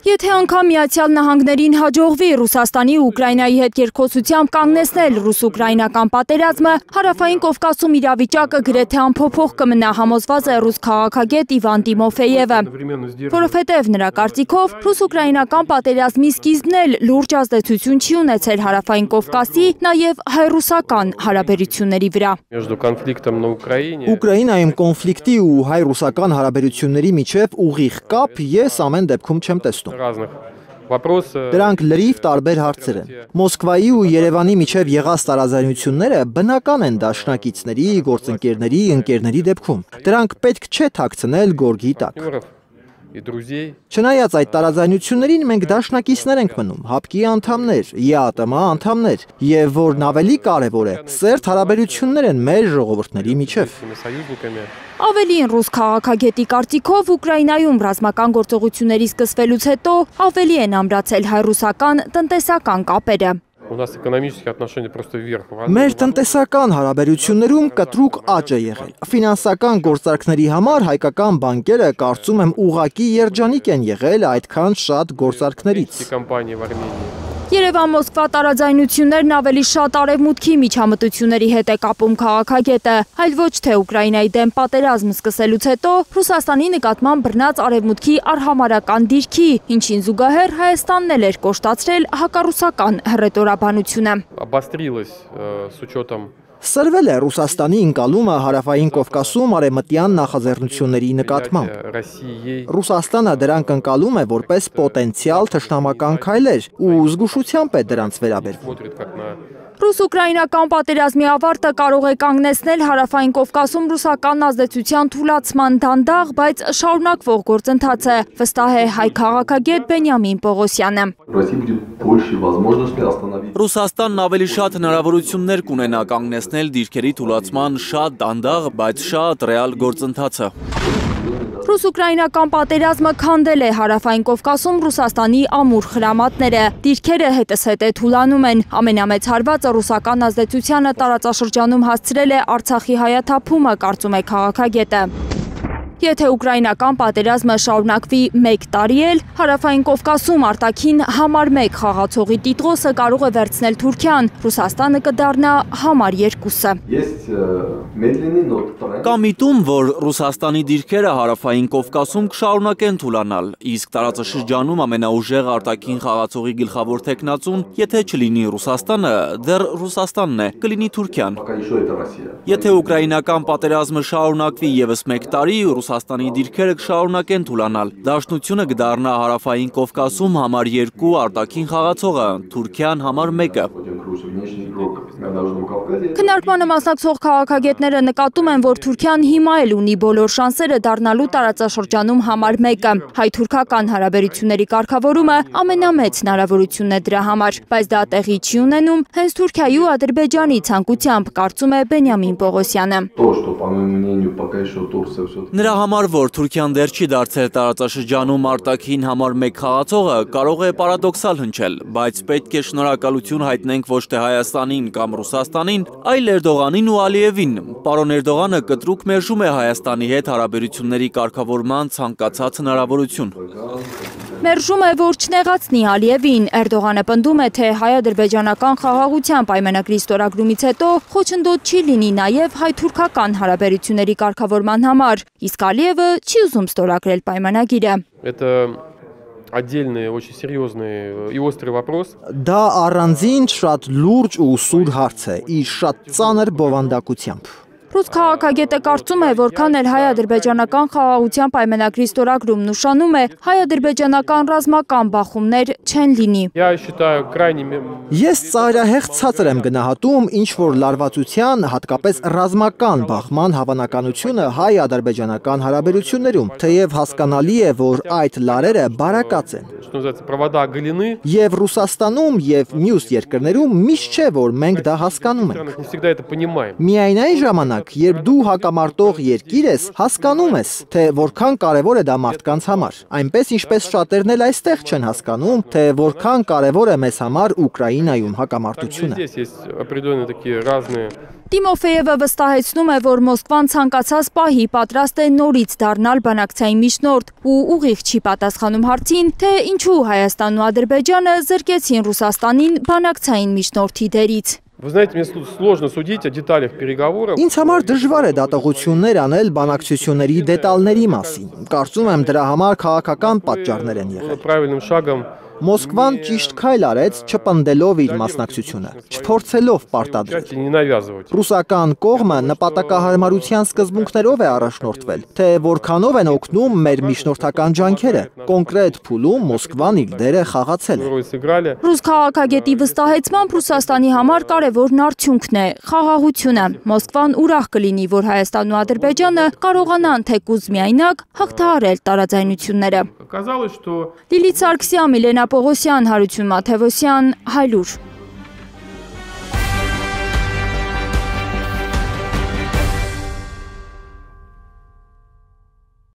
Եթե անգամ Միացյալ Նահանգներին հաջողվի Ռուսաստանի ու Ուկրաինայի հետ երկխոսությամբ կանգնեցնել ռուս-ուկրաինական պատերազմը, Հարավային Կովկասում իրավիճակը գրեթե անփոփոխ կմնա, համոզված է ռուս քաղաքագետ Իվան Տիմոֆեևը, որովհետև նրա կարծիքով ռուս-ուկրաինական պատերազմի սկիզբն էլ լուրջ ազդեցություն չի ունեցել Հարավային Կովկասի, նաև հայ-ռուսական հարաբերությունների վրա։ Ուկրաինայում կոնֆլիկտի ու հայ-ռուսական հարաբերությունների միջև ուղիղ կապ ես ամեն դեպքում չեմ տեսնում։ Դրանք լրիվ տարբեր հարցեր են։ Մոսկվայի ու Երևանի միջև եղած տարաձայնությունները բնական են դաշնակիցների, գործընկերների, ընկերների դեպքում։ Դրանք պետք չէ թաքցնել գորգի տակ։ Չնայած այդ տարաձայնություններին մենք դաշնակիցներ ենք մնում, ՀԱՊԿ-ի անդամներ, ԵԱՏՄ անդամներ, եւ որն ավելի կարևոր է, սերտ հարաբերություններ են մեր ժողովուրդների միջև։ Ավելին ռուս քաղաքագետի կարծիքով Ուկրաինայում ռազմական գործողությունների սկսվելուց հետո ավելի են ամրացել հայ-ռուսական տնտեսական կապերը։ Մեր տնտեսական հարաբերություններում կտրուկ աճ է եղել։ Ֆինանսական գործարքների համար հայկական բանկերը կարծում եմ ուղղակի երջանիկ են եղել այդքան շատ գործարքներից։ Երևան-Մոսկվա տարաձայնություններն ավելի շատ արևմուտքի միջամտությունների հետ է կապում քաղաքագետը, այլ ոչ թե Ուկրաինայի դեմ պատերազմ սկսելուց հետո Ռուսաստանի նկատմամբ բռնած արևմուտքի արհամարհական դիրքի, ինչին զուգահեռ Հայաստանն էլ էր կոշտացրել հակառուսական հռետորաբանությունը։ Սրվել է Ռուսաստանի ընկալումը Հարավային Կովկասում արևմտյան նախաձեռնությունների նկատմամբ։ Ռուսաստանը դրանք ընկալում է որպես պոտենցիալ թշնամական քայլեր ու զգուշությամբ է դրանց վերաբերվում։ Ռուս-ուկրաինական պատերազմի ավարտը կարող է կանգնեցնել Հարավային Կովկասում ռուսական ազդեցության թուլացման դանդաղ, բայց շարունակվող գործընթացը, վստահ է հայ քաղաքագետ Բենյամին Պողոսյանը։ Ռուսաստանն ավելի շատ հնարավորություններ կունենա կանգնեցնել դիրքերի թուլացման շատ դանդաղ, բայց շատ ռեալ գործընթացը։ Ռուս-ուկրաինական պատերազմը քանդել է Հարավային Կովկասում Ռուսաստանի ամուր խրամատները, դիրքերը հետզհետե թուլանում են, ամենամեծ հարվածը ռուսական ազդեցությանը տարածաշրջանում հասցրել է Արցախի հայաթափումը, կարծում է քաղաքագետը։ Եթե ուկրաինական պատերազմը շարունակվի 1 տարի էլ, Հարավային Կովկասում արտաքին համար 1 խաղացողի տիտղոսը կարող է վերցնել Թուրքիան, Ռուսաստանը կդառնա համար 2-ը։ Կա միտում, որ Ռուսաստանի դիրքերը Հարավային Կովկասում կշարունակեն թուլանալ, իսկ տարածաշրջանում ամենաուժեղ արտաքին խաղացողի գլխավոր թեկնածուն, եթե չլինի Ռուսաստանը, դեռ Ռուսաստանն է, կլինի Թուրքիան։ Եթե ուկրաինական պատերազմը շարունակվի եւս 1 տարի, Ռուսաստանի դիրքերը կշարունակեն թուլանալ։ Դաշնությունը կդառնա Հարավային Կովկասում համար 2 արտաքին խաղացողը, Թուրքիան համար 1-ը։ Քննարկմանը մասնակցող քաղաքագետները նկատում են, որ Թուրքիան հիմա էլ ունի բոլոր շանսերը դառնալու տարածաշրջանում համար 1-ը։ Հայ-թուրքական հարաբերությունների կարգավորումը ամենամեծ հնարավորությունն է դրա համար, բայց դա տեղի չի ունենում հենց Թուրքիայի ու Ադրբեջանի ցանկությամբ, կարծում է Բենյամին Պողոսյանը։ Նրա համար, որ Թուրքիան դեռ չի դարձել տարածաշրջանում արտաքին համար 1 խաղացողը, կարող է պարադոքսալ հնչել, բայց պետք է շնորհակալություն հայտնենք ոչ թե Հայաստանին կամ Ռուսաստանին, այլ Էրդողանին ու Ալիևին։ Պարոն Էրդողանը կտրուկ մերժում է Հայաստանի հետ հարաբերությունների կարգավորման ցանկացած հնարավորություն։ Մերժում է, որ չնեղացնի Ալիևին։ Էրդողանը պնդում է, թե հայ-ադրբեջանական խաղաղության պայմանագրի ստորագրումից հետո խոչընդոտ չի լինի նաև հայ-թուրքական հարաբերությունների կարգավորման համար, իսկ Ալիևը չի ուզում ստորագրել պայմանագիրը։ Դա առանձին շատ լուրջ ու սուր հարց է, իր շատ ծանր բովանդակությամբ։ Ռուս քաղաքագետը կարծում է, որքան էլ հայ-ադրբեջանական խաղաղության պայմանագրի ստորագրումն ուշանում է, հայ-ադրբեջանական ռազմական բախումներ չեն լինի։ Ես ծայրահեղ ցածր եմ գնահատում ինչ-որ լարվածության, հատկապես ռազմական բախման հավանականությունը հայ-ադրբեջանական հարաբերություններում, թեև հասկանալի է, որ այդ լարերը բարակած են։ Եվ Ռուսաստանում և մյուս երկրներում միշտ չէ, որ մենք դա հասկանում ենք։ Միայն այն ժամանակ օրինակ, երբ դու հակամարտող երկիր ես, հասկանում ես, թե որքան կարևոր է դա մարդկանց համար։ Այնպես ինչպես շատերն էլ այստեղ չեն հասկանում, թե որքան կարևոր է մեզ համար Ուկրաինայում հակամարտությունը։ Տիմոֆեևը վստահեցնում է, որ Մոսկվան ցանկացած պահի պատրաստ է նորից դառնալ բանակցային միջնորդ ու ուղիղ չի պատասխանում հարցին, թե ինչու Հայաստանն ու Ադրբեջանը զրկեցին Ռուսաստանին բանակցային միջնորդի դերից։ Ինձ համար դժվար է դատողություններ անել բանակցությունների դետալների մասին։ Կարծում եմ դրա համար քաղաքական պատճառներ են եղել։ Մոսկվան ճիշտ քայլ արեց չպնդելով իր մասնակցությունը, չփորձելով պարտադրել։ Ռուսական կողմը նպատակահարմարության սկզբունքներով է առաջնորդվել, թե որքանով են օգնում մեր միջնորդական ջանքերը։ Կոնկրետ փուլում Մոսկվան իր դերը խաղացել է։ Ռուս քաղաքագետի վստահեցմամբ Ռուսաստանի համար կարևորն արդյունքն է, խաղաղությունը։ Մոսկվան ուրախ կլինի, որ Հայաստանն ու Ադրբեջանը կարողանան թեկուզ միայնակ հաղթահարել տարաձայնությունները։ Լիլիթ Սարգսյան, Միլենա Պողոսյան, Հարություն Մաթևոսյան, Հայլուր։